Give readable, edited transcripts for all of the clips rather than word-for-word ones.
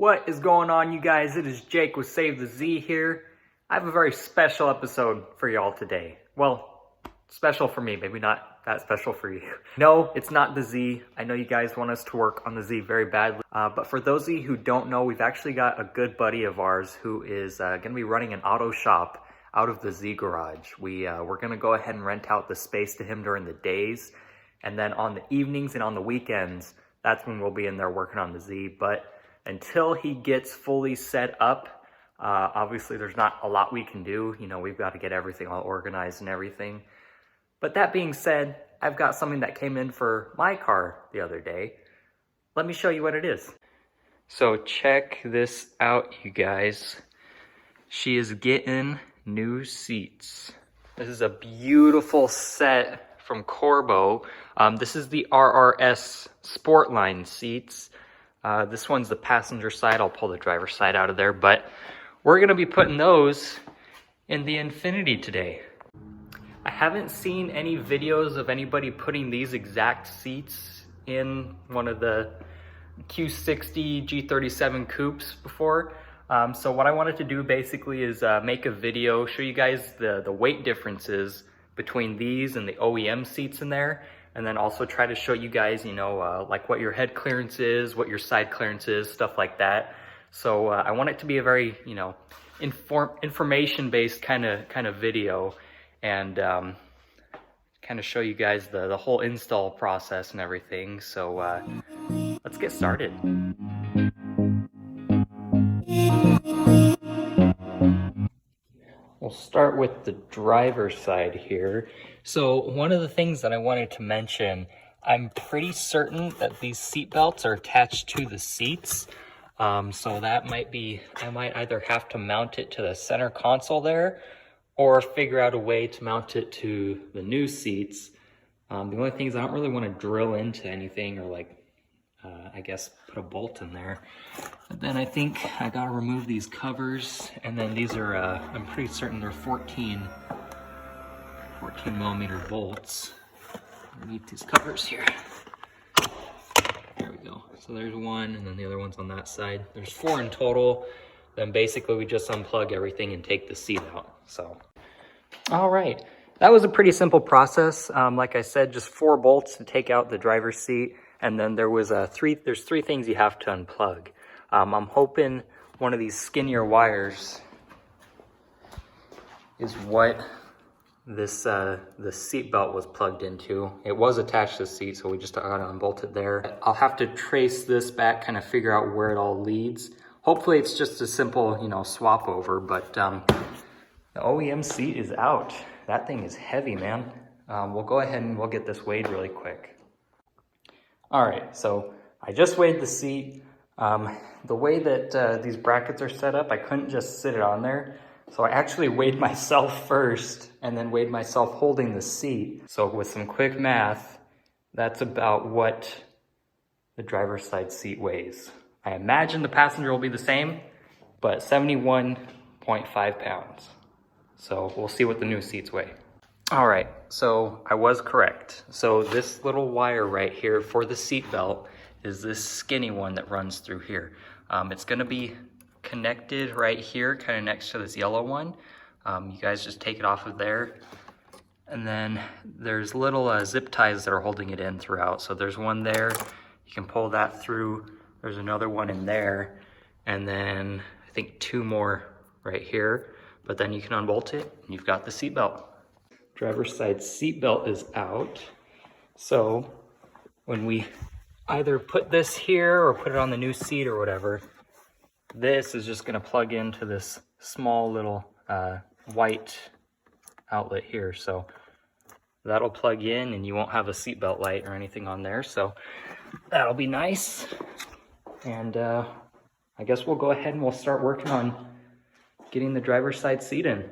What is going on, you guys? It is Jake with Save the Z here. I have a very special episode for y'all today. Well, special for me, maybe not that special for you. No, it's not the Z. I know you guys want us to work on the Z very badly. But for those of you who don't know, we've actually got a good buddy of ours who is going to be running an auto shop out of the Z garage. We're going to go ahead and rent out the space to him during the days. And then on the evenings and on the weekends, that's when we'll be in there working on the Z. But until he gets fully set up, obviously there's not a lot we can do. You know, we've got to get everything all organized and everything. But that being said, I've got something that came in for my car the other day. Let me show you what it is. So check this out, you guys. She is getting new seats. This is a beautiful set from CORBEAU. This is the RRS Sportline seats. This one's the passenger side. I'll pull the driver's side out of there, but we're gonna be putting those in the Infiniti today. I haven't seen any videos of anybody putting these exact seats in one of the Q60 G37 Coupes before. So what I wanted to do basically is make a video, show you guys the weight differences between these and the OEM seats in there, and then also try to show you guys, you know, like what your head clearance is, what your side clearance is, stuff like that. So I want it to be a very, you know, information-based kind of video, and kind of show you guys the whole install process and everything. So let's get started. We'll start with the driver's side here. So one of the things that I wanted to mention, I'm pretty certain that these seat belts are attached to the seats. So that might be, I might either have to mount it to the center console there or figure out a way to mount it to the new seats. The only thing is I don't really want to drill into anything or like, I guess put a bolt in there. But then I think I gotta remove these covers, and then these are, I'm pretty certain they're 14 millimeter bolts underneath these covers here. There we go. So there's one, and then the other one's on that side. There's 4 in total. Then basically we just unplug everything and take the seat out. So, all right. That was a pretty simple process. Like I said, just 4 bolts to take out the driver's seat. And then there was there's 3 things you have to unplug. I'm hoping one of these skinnier wires is what this the seat belt was plugged into. It was attached to the seat, so we just gotta unbolt it there. I'll have to trace this back, kind of figure out where it all leads. Hopefully it's just a simple, you know, swap over, but the OEM seat is out. That thing is heavy, man. We'll go ahead and we'll get this weighed really quick. All right, so I just weighed the seat. The way that these brackets are set up, I couldn't just sit it on there. So I actually weighed myself first and then weighed myself holding the seat. So with some quick math, that's about what the driver's side seat weighs. I imagine the passenger will be the same, but 71.5 pounds. So we'll see what the new seats weigh. All right, so I was correct. So this little wire right here for the seat belt is this skinny one that runs through here. It's gonna be connected right here, kind of next to this yellow one. You guys just take it off of there. And then there's little zip ties that are holding it in throughout. So there's one there, you can pull that through. There's another one in there. And then I think 2 more right here. But then you can unbolt it and you've got the seat belt. Driver's side seat belt is out. So when we either put this here or put it on the new seat or whatever, this is just gonna plug into this small little white outlet here. So that'll plug in and you won't have a seatbelt light or anything on there. So that'll be nice. And I guess we'll go ahead and we'll start working on getting the driver's side seat in.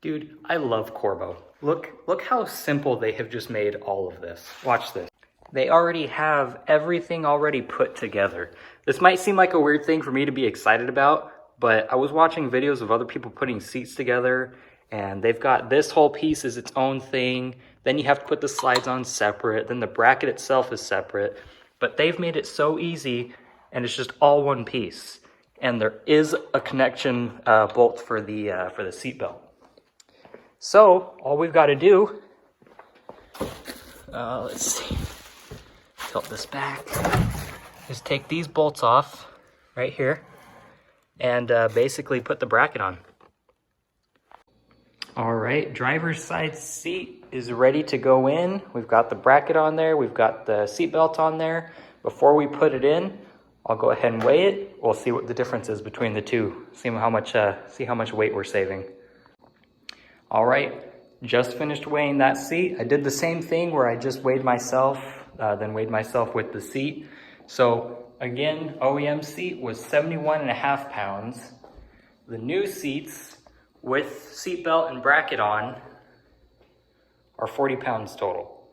Dude, I love CORBEAU. Look how simple they have just made all of this. Watch this. They already have everything already put together. This might seem like a weird thing for me to be excited about, but I was watching videos of other people putting seats together, and they've got this whole piece is its own thing. Then you have to put the slides on separate. Then the bracket itself is separate. But they've made it so easy. and it's just all one piece. And there is a connection bolt for the seat belt. So all we've got to do, let's see, tilt this back, is take these bolts off right here and basically put the bracket on. All right, driver's side seat is ready to go in. We've got the bracket on there. We've got the seat belt on there. Before we put it in, I'll go ahead and weigh it. We'll see what the difference is between the two. See how much weight we're saving. All right, just finished weighing that seat. I did the same thing where I just weighed myself, then weighed myself with the seat. So again, OEM seat was 71.5 pounds. The new seats with seat belt and bracket on are 40 pounds total.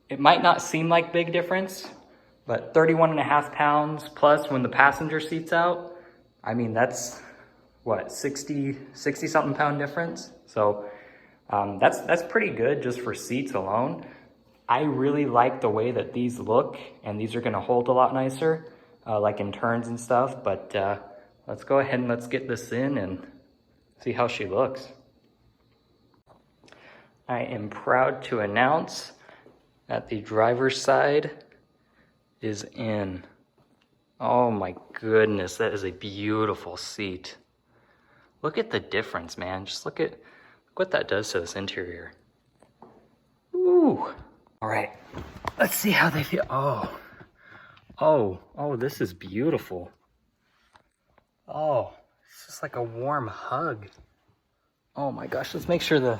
It might not seem like big difference, but 31.5 pounds plus when the passenger seat's out, I mean, that's what, 60 something pound difference. So that's pretty good just for seats alone. I really like the way that these look, and these are gonna hold a lot nicer, like in turns and stuff, but let's go ahead and let's get this in and see how she looks. I am proud to announce that the driver's side is in. Oh my goodness, that is a beautiful seat. Look at the difference, man. Just look what that does to this interior. Ooh. All right, let's see how they feel. Oh, this is beautiful. Oh, it's just like a warm hug. Oh my gosh, let's make sure the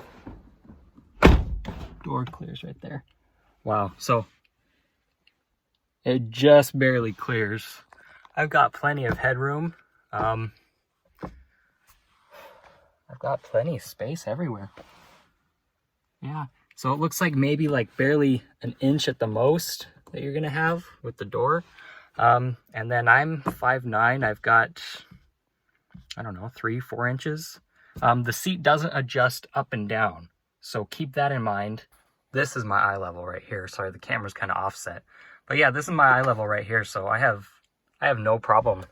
door clears right there. Wow, so it just barely clears. I've got plenty of headroom. I've got plenty of space everywhere. Yeah, so it looks like maybe like barely an inch at the most that you're gonna have with the door. And then I'm 5'9", I've got, I don't know, 3-4 inches. The seat doesn't adjust up and down, so keep that in mind. This is my eye level right here. Sorry, the camera's kind of offset. But yeah, this is my eye level right here, so I have no problem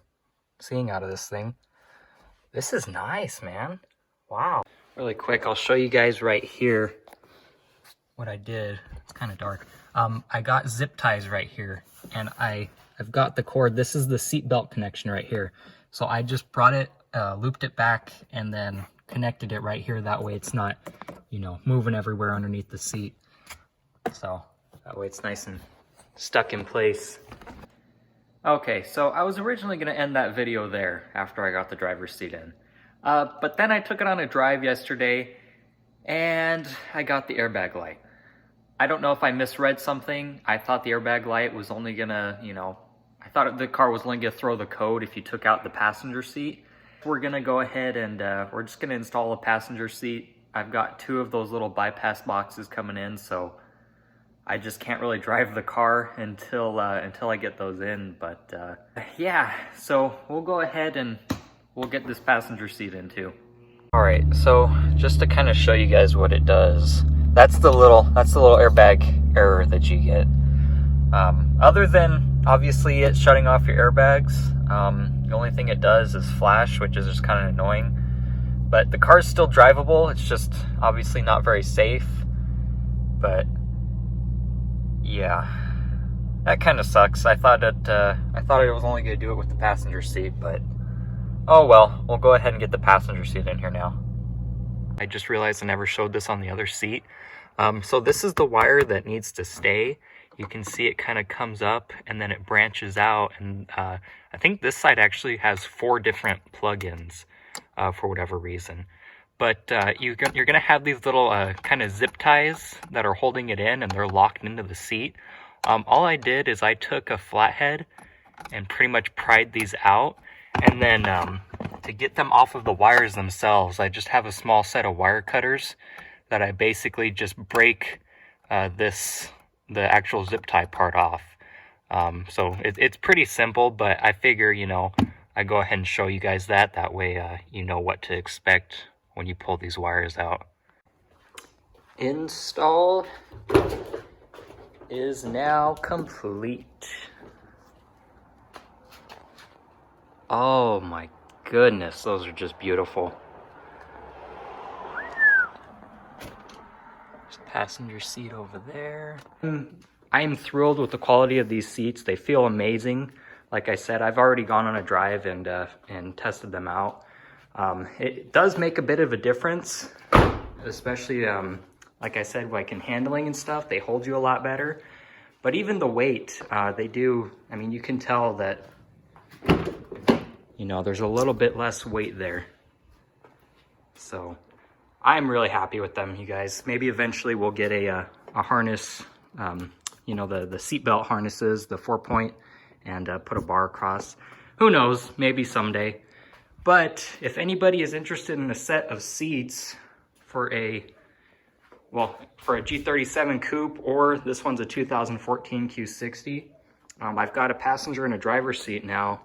seeing out of this thing. This is nice, man. Wow. Really quick, I'll show you guys right here what I did. It's kind of dark. I got zip ties right here, and I've got the cord. This is the seat belt connection right here. So I just brought it, looped it back, and then connected it right here. That way it's not, you know, moving everywhere underneath the seat. So that way it's nice and stuck in place. Okay, so I was originally gonna end that video there after I got the driver's seat in. But then I took it on a drive yesterday and I got the airbag light. I don't know if I misread something. I thought the airbag light was only gonna, you know, I thought the car was only gonna throw the code if you took out the passenger seat. We're gonna go ahead and we're just gonna install a passenger seat. I've got 2 of those little bypass boxes coming in, so I just can't really drive the car until I get those in. But yeah, so we'll go ahead and we'll get this passenger seat in too. All right, so just to kind of show you guys what it does, that's the little airbag error that you get. Other than obviously it shutting off your airbags, the only thing it does is flash, which is just kind of annoying. But the car's still drivable. It's just obviously not very safe. But yeah, that kind of sucks. I thought I was only going to do it with the passenger seat, but oh well. We'll go ahead and get the passenger seat in here now. I just realized I never showed this on the other seat. So this is the wire that needs to stay. You can see it kind of comes up and then it branches out, and I think this side actually has 4 different plug-ins for whatever reason. But you're going to have these little kind of zip ties that are holding it in, and they're locked into the seat. All I did is I took a flathead and pretty much pried these out, and then to get them off of the wires themselves, I just have a small set of wire cutters that I basically just break the actual zip tie part off. So it's pretty simple, but I figure, you know, I go ahead and show you guys that way you know what to expect when you pull these wires out. Install is now complete. Oh my goodness, those are just beautiful. There's passenger seat over there. I am thrilled with the quality of these seats. They feel amazing. Like I said, I've already gone on a drive and tested them out. It does make a bit of a difference, especially like I said, like in handling and stuff, they hold you a lot better. But even the weight, they do, I mean, you can tell that, you know, there's a little bit less weight there. So I'm really happy with them, you guys. Maybe eventually we'll get a harness, you know, the seatbelt harnesses, the 4-point, and put a bar across. Who knows, maybe someday. But if anybody is interested in a set of seats for a G37 Coupe, or this one's a 2014 Q60, I've got a passenger and a driver's seat now.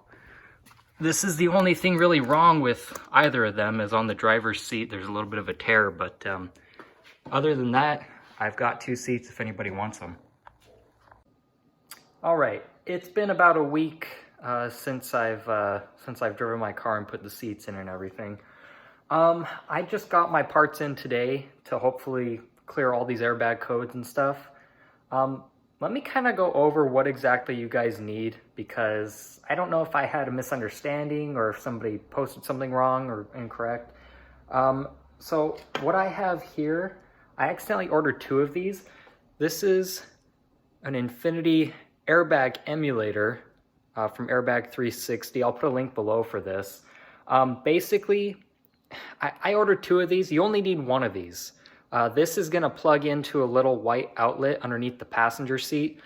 This is the only thing really wrong with either of them, is on the driver's seat there's a little bit of a tear, but other than that, I've got 2 seats if anybody wants them. All right, it's been about a week since I've driven my car and put the seats in and everything. I just got my parts in today to hopefully clear all these airbag codes and stuff. Let me kind of go over what exactly you guys need, because I don't know if I had a misunderstanding or if somebody posted something wrong or incorrect. So what I have here, I accidentally ordered 2 of these. This is an Infiniti airbag emulator from Airbag 360. I'll put a link below for this. Basically, I ordered 2 of these. You only need 1 of these. This is going to plug into a little white outlet underneath the passenger seat.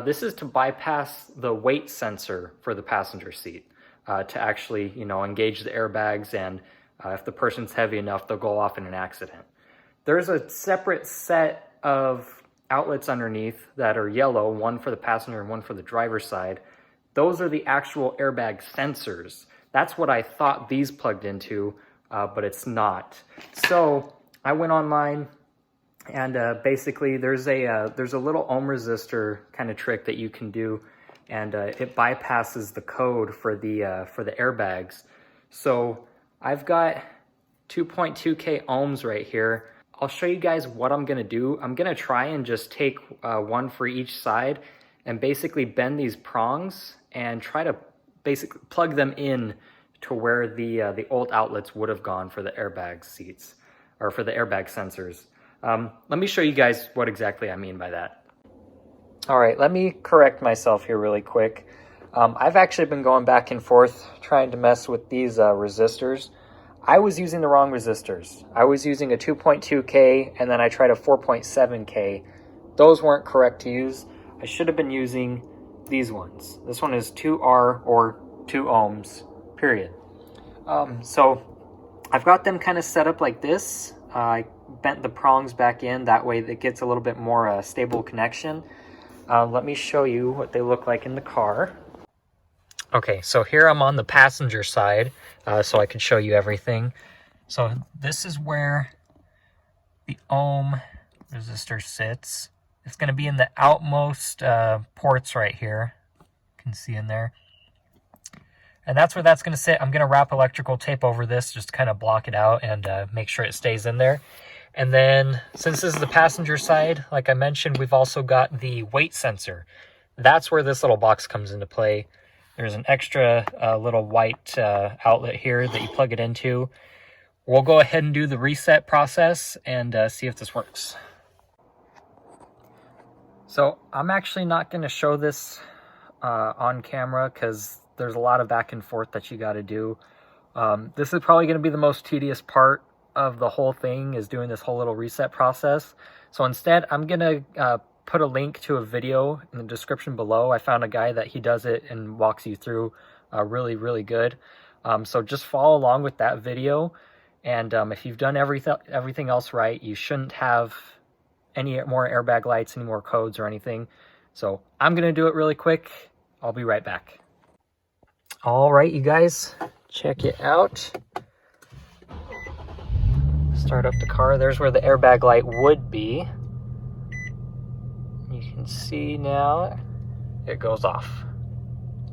This is to bypass the weight sensor for the passenger seat, to actually, you know, engage the airbags, and if the person's heavy enough, they'll go off in an accident. There's a separate set of outlets underneath that are yellow, one for the passenger and one for the driver's side. Those are the actual airbag sensors. That's what I thought these plugged into, but it's not. So I went online, and basically there's a little ohm resistor kind of trick that you can do, and it bypasses the code for the airbags. So I've got 2.2K ohms right here. I'll show you guys what I'm gonna do. I'm gonna try and just take one for each side and basically bend these prongs and try to basically plug them in to where the old outlets would have gone for the airbag seats, or for the airbag sensors. Let me show you guys what exactly I mean by that. All right, let me correct myself here really quick. I've actually been going back and forth trying to mess with these resistors. I was using the wrong resistors. I was using a 2.2K, and then I tried a 4.7K. Those weren't correct to use. I should have been using these ones. This one is 2R, or 2 ohms, period. So I've got them kind of set up like this. I bent the prongs back in, that way it gets a little bit more stable connection. Let me show you what they look like in the car. Okay, so here I'm on the passenger side, so I can show you everything. So this is where the ohm resistor sits. It's going to be in the outmost ports right here. You can see in there. And that's where that's going to sit. I'm going to wrap electrical tape over this just to kind of block it out and make sure it stays in there. And then, since this is the passenger side, like I mentioned, we've also got the weight sensor. That's where this little box comes into play. There's an extra little white outlet here that you plug it into. We'll go ahead and do the reset process and see if this works. So I'm actually not going to show this on camera because there's a lot of back and forth that you got to do. This is probably going to be the most tedious part of the whole thing, is doing this whole little reset process. So instead, I'm going to put a link to a video in the description below. I found a guy that he does it and walks you through really, really good. So just follow along with that video. And if you've done everything else right, you shouldn't have any more airbag lights, any more codes or anything. So I'm going to do it really quick. I'll be right back. All right, you guys, check it out. Start up the car. There's where the airbag light would be. You can see now it goes off.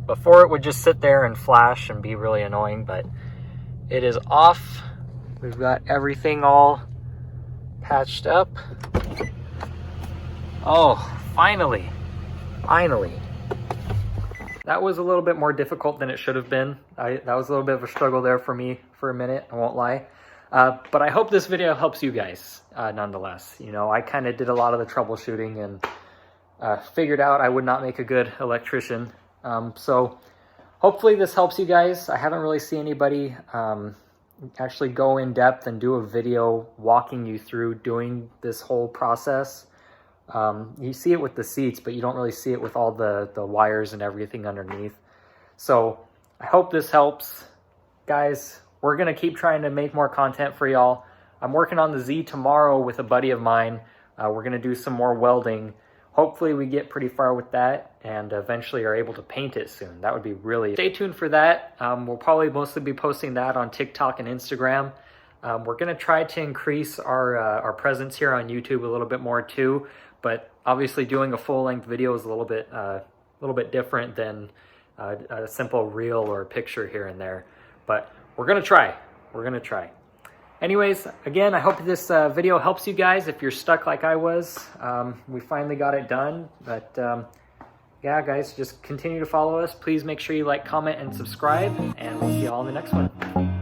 Before it would just sit there and flash and be really annoying, but it is off. We've got everything all patched up. Oh, finally. That was a little bit more difficult than it should have been. That was a little bit of a struggle there for me for a minute, I won't lie. But I hope this video helps you guys nonetheless. You know, I kind of did a lot of the troubleshooting and figured out I would not make a good electrician. So hopefully this helps you guys. I haven't really seen anybody actually go in depth and do a video walking you through doing this whole process. You see it with the seats, but you don't really see it with all the wires and everything underneath. So I hope this helps. Guys, we're going to keep trying to make more content for y'all. I'm working on the Z tomorrow with a buddy of mine. We're going to do some more welding. Hopefully we get pretty far with that and eventually are able to paint it soon. That would be really... Stay tuned for that. We'll probably mostly be posting that on TikTok and Instagram. We're going to try to increase our presence here on YouTube a little bit more too. But obviously doing a full-length video is a little bit different than a simple reel or a picture here and there. But we're going to try. We're going to try. Anyways, again, I hope this video helps you guys if you're stuck like I was. We finally got it done. But yeah, guys, just continue to follow us. Please make sure you like, comment, and subscribe. And we'll see you all in the next one.